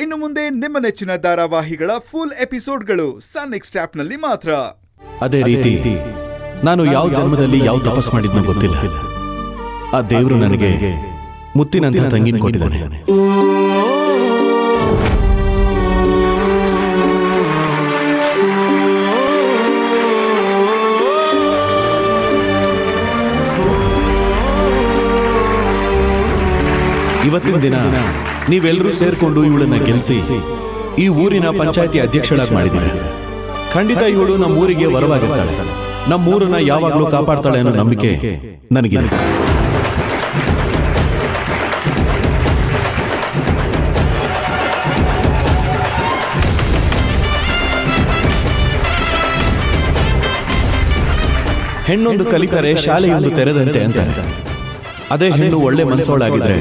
ಇನ್ನು ಮುಂದೆ ನಿಮ್ಮ ನೆಚ್ಚಿನ ಧಾರಾವಾಹಿಗಳ ಫುಲ್ ಎಪಿಸೋಡ್ಗಳು ಸನ್ ನೆಕ್ಸ್ಟ್ ಆಪ್ನಲ್ಲಿ ಮಾತ್ರ. ಅದೇ ರೀತಿ ನಾನು ಯಾವ ಜನ್ಮದಲ್ಲಿ ಯಾವ ತಪಸ್ ಮಾಡಿದ್ನೋ ಗೊತ್ತಿಲ್ಲ, ಆ ದೇವರು ನನಗೆ ಮುತ್ತಿನಂತಹ ತಂಗಿನ ಕೊಟ್ಟಿದ್ದಾನೆ. ಇವತ್ತಿನ ದಿನ ನೀವೆಲ್ಲರೂ ಸೇರ್ಕೊಂಡು ಇವಳನ್ನ ಗೆಲ್ಲಿಸಿ ಈ ಊರಿನ ಪಂಚಾಯತಿ ಅಧ್ಯಕ್ಷಳಾಗಿ ಮಾಡಿದ್ದೀರ. ಖಂಡಿತ ಇವಳು ನಮ್ಮ ಊರಿಗೆ ವರವಾಗಿರ್ತಾಳೆ, ನಮ್ಮೂರನ್ನ ಯಾವಾಗಲೂ ಕಾಪಾಡ್ತಾಳೆ ಅನ್ನೋ ನಂಬಿಕೆ ನನಗಿದೆ. ಹೆಣ್ಣೊಂದು ಕಲಿತರೆ ಶಾಲೆಯೊಂದು ತೆರೆದಂತೆ ಅಂತಾರೆ. ಅದೇ ಹೆಣ್ಣು ಒಳ್ಳೆ ಮನಸ್ಸೋಳಾಗಿದ್ರೆ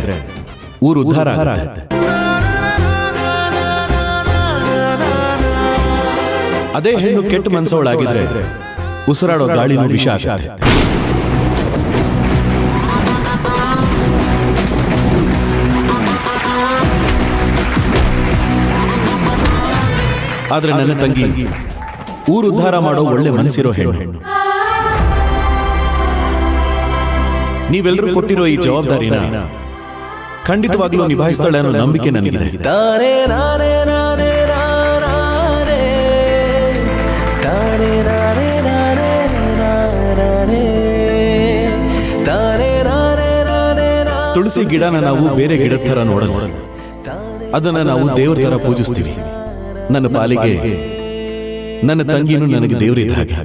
ಊರು ಉದ್ಧಾರ ಆಗುತ್ತೆ. ಅದೇ ಹೆಣ್ಣು ಕೆಟ್ಟ ಮನಸ್ಸೋಳಾಗಿದ್ರೆ ಉಸಿರಾಡೋ ಗಾಳಿನೂ ವಿಷ ಆಗುತ್ತೆ. ಆದ್ರೆ ನನ್ನ ತಂಗಿ ಊರು ಉದ್ಧಾರ ಮಾಡೋ ಒಳ್ಳೆ ಮನಸ್ಸಿರೋ ಹೆಣ್ಣು. ನೀವೆಲ್ಲರೂ ಕೊಟ್ಟಿರೋ ಈ ಜವಾಬ್ದಾರಿನ ಖಂಡಿತವಾಗ್ಲೂ ನಿಭಾಯಿಸ್ತಾಳೆ ಅನ್ನೋ ನಂಬಿಕೆ ನನಗಿದೆ. ತುಳಸಿ ಗಿಡನ ನಾವು ಬೇರೆ ಗಿಡದ ಥರ ನೋಡೋಣ, ಅದನ್ನ ನಾವು ದೇವ್ರ ಥರ ಪೂಜಿಸ್ತೀವಿ. ನನ್ನ ಪಾಲಿಗೆ ನನ್ನ ತಂಗಿನೂ ನನಗೆ ದೇವರಿದ್ದ ಹಾಗೆ.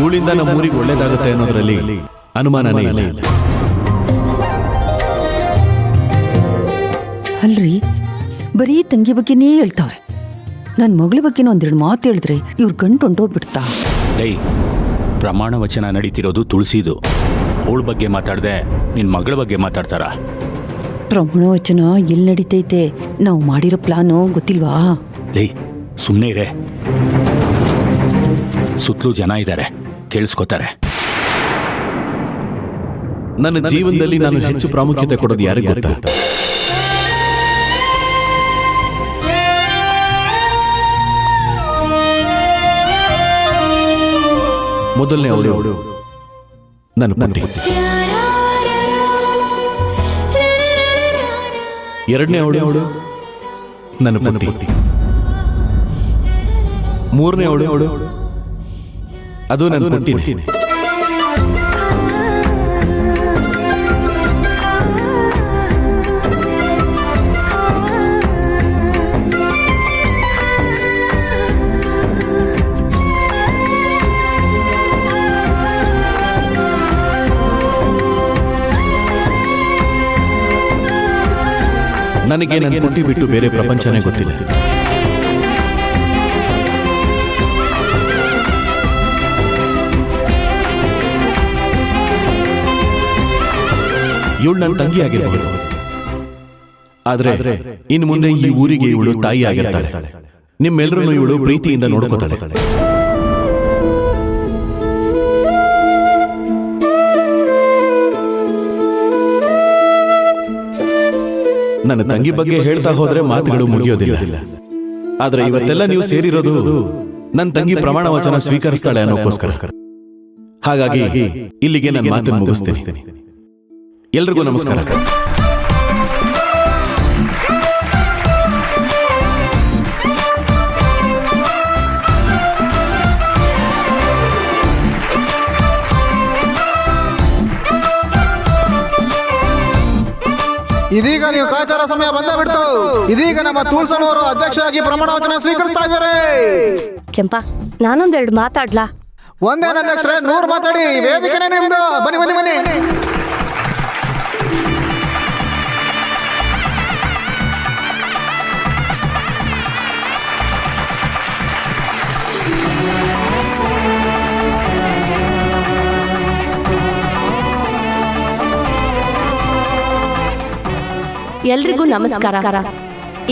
ಇವಳಿಂದ ನಮ್ಮ ಊರಿಗೆ ಒಳ್ಳೇದಾಗುತ್ತೆ ಅನ್ನೋದ್ರಲ್ಲಿ ಅನುಮಾನನೇ ಇಲ್ಲ. ಅಲ್ರಿ, ಬರೀ ತಂಗಿ ಬಗ್ಗೆನೇ ಹೇಳ್ತಾವ್ರೆ. ನನ್ನ ಮಗಳ ಬಗ್ಗೆನೂ ಒಂದೆರಡು ಮಾತು ಹೇಳಿದ್ರೆ ಇವ್ರ ಗಂಟು ಹೊಂಟೋಗ್ಬಿಡ್ತಾ. ಪ್ರಮಾಣ ವಚನ ನಡೀತಿರೋದು ತುಳಸಿದು. ಅವಳ ಬಗ್ಗೆ ಮಾತಾಡ್ದೆ ನಿನ್ ಮಗಳ ಬಗ್ಗೆ ಮಾತಾಡ್ತಾರ? ಪ್ರಮಾಣ ವಚನ ಎಲ್ಲಿ ನಡೀತೈತೆ? ನಾವು ಮಾಡಿರೋ ಪ್ಲಾನು ಗೊತ್ತಿಲ್ವಾ? ಸುಮ್ಮನೆ ಇರೇ, ಸುತ್ತಲೂ ಜನ ಇದ್ದಾರೆ, ಕೇಳಿಸ್ಕೊತಾರೆ. ನನ್ನ ಜೀವನದಲ್ಲಿ ನಾನು ಹೆಚ್ಚು ಪ್ರಾಮುಖ್ಯತೆ ಕೊಡೋದು ಯಾರಿಗೆ ಗೊತ್ತಾ? ಮೊದಲನೇ ಅವಳು ನನ್ನ ಪತಿ, ಎರಡನೇ ಅವಳು ನನ್ನ ಪತಿ, ಮೂರನೇ ಅವಳು ಅದು ನನ್ನ ಪುಟ್ಟಿನೇ. ನನಗೆ ನನ್ನ ಪುಟ್ಟಿ ಬಿಟ್ಟು ಬೇರೆ ಪ್ರಪಂಚನೇ ಗೊತ್ತಿಲ್ಲ. ಇವಳು ನನ್ನ ತಂಗಿ ಆಗಿರಬಹುದು, ಆದ್ರೆ ಇನ್ನು ಮುಂದೆ ಈ ಊರಿಗೆ ಇವಳು ತಾಯಿ ಆಗಿರ್ತಾಳೆ. ನಿಮ್ಮೆಲ್ಲರನ್ನು ಇವಳು ಪ್ರೀತಿಯಿಂದ ನೋಡ್ಕೋತಾಳೆ. ನನ್ನ ತಂಗಿ ಬಗ್ಗೆ ಹೇಳ್ತಾ ಹೋದ್ರೆ ಮಾತುಗಳು ಮುಗಿಯೋದಿಲ್ಲ. ಆದ್ರೆ ಇವತ್ತೆಲ್ಲ ನೀವು ಸೇರಿರೋದು ನನ್ನ ತಂಗಿ ಪ್ರಮಾಣ ವಚನ ಸ್ವೀಕರಿಸ್ತಾಳೆ ಅನ್ನೋಕ್ಕೋಸ್ಕರ. ಹಾಗಾಗಿ ಇಲ್ಲಿಗೆ ನನ್ನ ಮಾತನ್ನು ಮುಗಿಸ್ತೀನಿ. ಎಲ್ರಿಗೂ ನಮಸ್ಕಾರ. ಇದೀಗ ನೀವು ಕಾಯ್ತಾರ ಸಮಯ ಬಂದ ಬಿಡ್ತು. ಇದೀಗ ನಮ್ಮ ತುಳಸನವರು ಅಧ್ಯಕ್ಷರಾಗಿ ಪ್ರಮಾಣ ವಚನ ಸ್ವೀಕರಿಸ್ತಾ ಇದ್ದಾರೆ. ಕೆಂಪ, ನಾನೊಂದೆರಡು ಮಾತಾಡ್ಲಾ? ಒಂದೇನ ಅಧ್ಯಕ್ಷರೇ, 100 ಮಾತಾಡಿ. ವೇದಿಕೆನೇ ನಿಮ್ದು. ಬನ್ನಿ ಬನ್ನಿ ಬನ್ನಿ. ಎಲ್ರಿಗೂ ನಮಸ್ಕಾರ.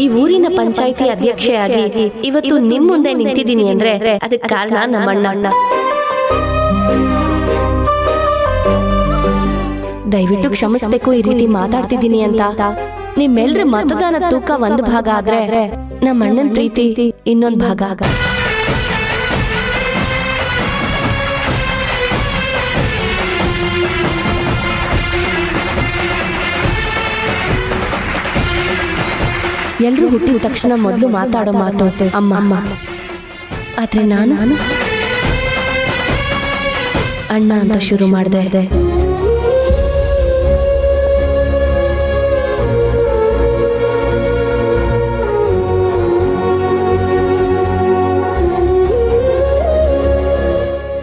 ಈ ಊರಿನ ಪಂಚಾಯಿತಿ ಅಧ್ಯಕ್ಷೆಯಾಗಿ ಇವತ್ತು ನಿಮ್ ಮುಂದೆ ನಿಂತಿದ್ದೀನಿ ಅಂದ್ರೆ ಅದಕ್ಕೆ ಕಾರಣ ನಮ್ಮಣ್ಣ. ದಯವಿಟ್ಟು ಕ್ಷಮಿಸ್ಬೇಕು ಈ ರೀತಿ ಮಾತಾಡ್ತಿದ್ದೀನಿ ಅಂತ. ನಿಮ್ಮೆಲ್ರ ಮತದಾನ ತೂಕ ಒಂದು ಭಾಗ ಆದ್ರೆ ನಮ್ಮ ಅಣ್ಣನ ಪ್ರೀತಿ ಇನ್ನೊಂದು ಭಾಗ. ಎಲ್ರು ಹುಟ್ಟಿದ ತಕ್ಷಣ ಮೊದಲು ಮಾತಾಡೋ ಮಾತು ಅಮ್ಮ. ಆದ್ರೆ ನಾನು ಅಣ್ಣ ಅಂತ ಶುರು ಮಾಡಿದೆ.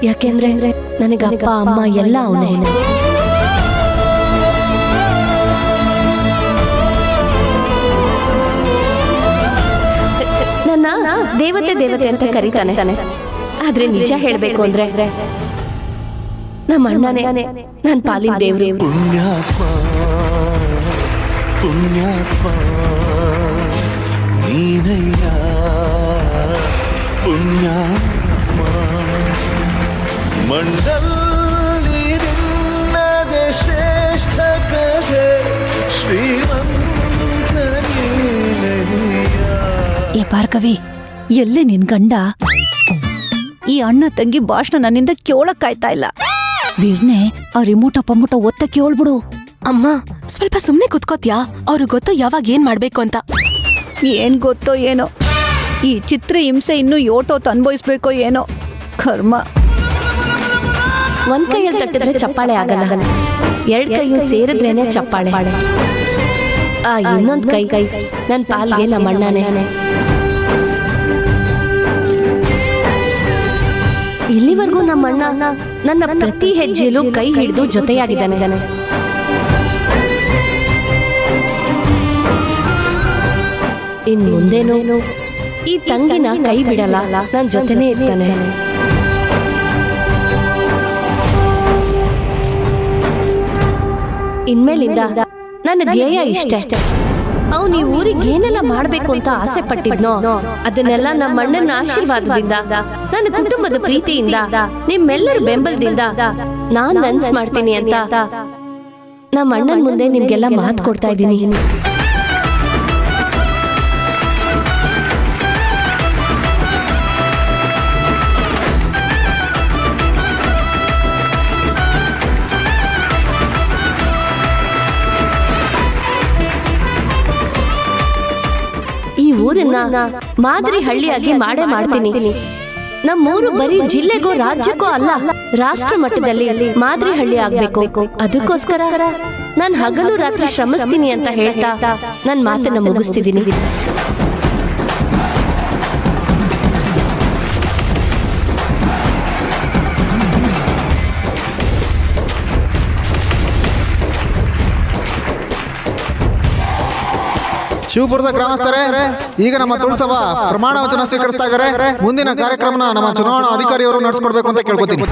ಯಾಕೆಂದ್ರೆ ನನಗೆ ಅಪ್ಪ ಅಮ್ಮ ಎಲ್ಲ ಅವನೇ. ನನ್ನ ದೇವತೆ ಅಂತ ಕರೀತಾನೆ. ಆದ್ರೆ ನಿಜ ಹೇಳ್ಬೇಕು ಅಂದ್ರೆ ನಮ್ಮ ಅಣ್ಣನೇ ನನ್ನ ಪಾಲಿನ ದೇವ್ರು. ಪುಣ್ಯಾತ್ಮ ಪುಣ್ಯಾತ್ಮ ನೀನಯ್ಯ ಪುಣ್ಯಾತ್ಮ ಮಂಡಲಿರಿನ್ನದೆ ಶ್ರೇಷ್ಠ ಕಥೆ ಶ್ರೀಮಂತ ನೀನಯ್ಯ. ಏ ಭಾರ್ಗವಿ, ಎಲ್ಲೇ ನಿನ್ ಗಂಡ? ಈ ಅಣ್ಣ ತಂಗಿ ಭಾಷಣ ನನ್ನಿಂದ ಕೇಳಕ್ಕಾಯ್ತಾ ಇಲ್ಲ. ವೀರ್ನೆ, ಆ ರಿಮೋಟ ಪಮ್ಮಟ ಒತ್ತ ಕೇಳ್ಬಿಡು. ಅಮ್ಮ ಸ್ವಲ್ಪ ಸುಮ್ನೆ ಕುತ್ಕೋತ್ಯಾ? ಅವ್ರು ಗೊತ್ತು ಯಾವಾಗ ಏನ್ ಮಾಡ್ಬೇಕು ಅಂತ. ಏನ್ ಗೊತ್ತೋ ಏನೋ, ಈ ಚಿತ್ರ ಹಿಂಸೆ ಇನ್ನೂ ಯೋಟೋತ್ ಅನ್ಭವಿಸ್ಬೇಕೋ ಏನೋ ಕರ್ಮ. ಒಂದ್ ಕೈಯಲ್ಲಿ ತಟ್ಟಿದ್ರೆ ಚಪ್ಪಾಳೆ ಆಗಲ್ಲ, ಎರಡ್ ಕೈಯು ಸೇರಿದ್ರೇನೆ ಚಪ್ಪಾಳೆ. ಆ ಇನ್ನೊಂದ್ ಕೈ ನನ್ ಪಾಲ್ಗೆ ನಮ್ಮ ಅಣ್ಣನೇ. ಇಲ್ಲಿವರೆಗೂ ನಮ್ಮ ಅಣ್ಣ ನನ್ನ ಪ್ರತಿ ಹೆಜ್ಜೆಲೂ ಕೈ ಹಿಡಿದು ಜೊತೆಯಾಗಿದ್ದಾನೆ. ಇನ್ ಮುಂದೇನು ಈ ತಂಗಿನ ಕೈ ಬಿಡಲ್ಲ, ನನ್ ಜೊತೆನೇ ಇರ್ತಾನೆ. ಇನ್ಮೇಲಿಂದ ನನ್ನ ಧ್ಯೇಯ ಇಷ್ಟೇ. ಅವ್ನು ಈ ಊರಿಗೆ ಏನೆಲ್ಲ ಮಾಡ್ಬೇಕು ಅಂತ ಆಸೆ ಪಟ್ಟಿದ್ನೋ ಅದನ್ನೆಲ್ಲ ನಮ್ಮ ಅಣ್ಣನ ಆಶೀರ್ವಾದದಿಂದ, ನನ್ನ ಕುಟುಂಬದ ಪ್ರೀತಿಯಿಂದ, ನಿಮ್ಮೆಲ್ಲರ ಬೆಂಬಲದಿಂದ ನಾನ್ ನನ್ಸ್ ಮಾಡ್ತೀನಿ ಅಂತ ನಮ್ಮ ಅಣ್ಣನ ಮುಂದೆ ನಿಮ್ಗೆಲ್ಲ ಮಾತು ಕೊಡ್ತಾ ಇದ್ದೀನಿ. ಈ ಊರನ್ನ ಮಾದರಿ ಹಳ್ಳಿಯಾಗಿ ಮಾಡೇ ಮಾಡ್ತೀನಿ. ನಮ್ಮೂರು ಬರೀ ಜಿಲ್ಲೆಗೋ ರಾಜ್ಯಕ್ಕೋ ಅಲ್ಲ, ರಾಷ್ಟ್ರ ಮಟ್ಟದಲ್ಲಿ ಮಾದರಿ ಹಳ್ಳಿ ಆಗ್ಬೇಕು. ಅದಕ್ಕೋಸ್ಕರ ನಾನು ಹಗಲು ರಾತ್ರಿ ಶ್ರಮಿಸ್ತೀನಿ ಅಂತ ಹೇಳ್ತಾ ನನ್ನ ಮಾತನ್ನ ಮುಗಿಸ್ತಿದ್ದೀನಿ. ಶಿವಪುರದ ಗ್ರಾಮಸ್ಥರೇ, ಈಗ ನಮ್ಮ ತುಳಸಭಾ ಪ್ರಮಾಣ ವಚನ ಸ್ವೀಕರಿಸ್ತಾ ಇದ್ದಾರೆ. ಮುಂದಿನ ಕಾರ್ಯಕ್ರಮನ ನಮ್ಮ ಚುನಾವಣಾ ಅಧಿಕಾರಿಯವರು ನಡೆಸ್ಕೊಡ್ಬೇಕು ಅಂತ ಕೇಳ್ಕೊತೀನಿ.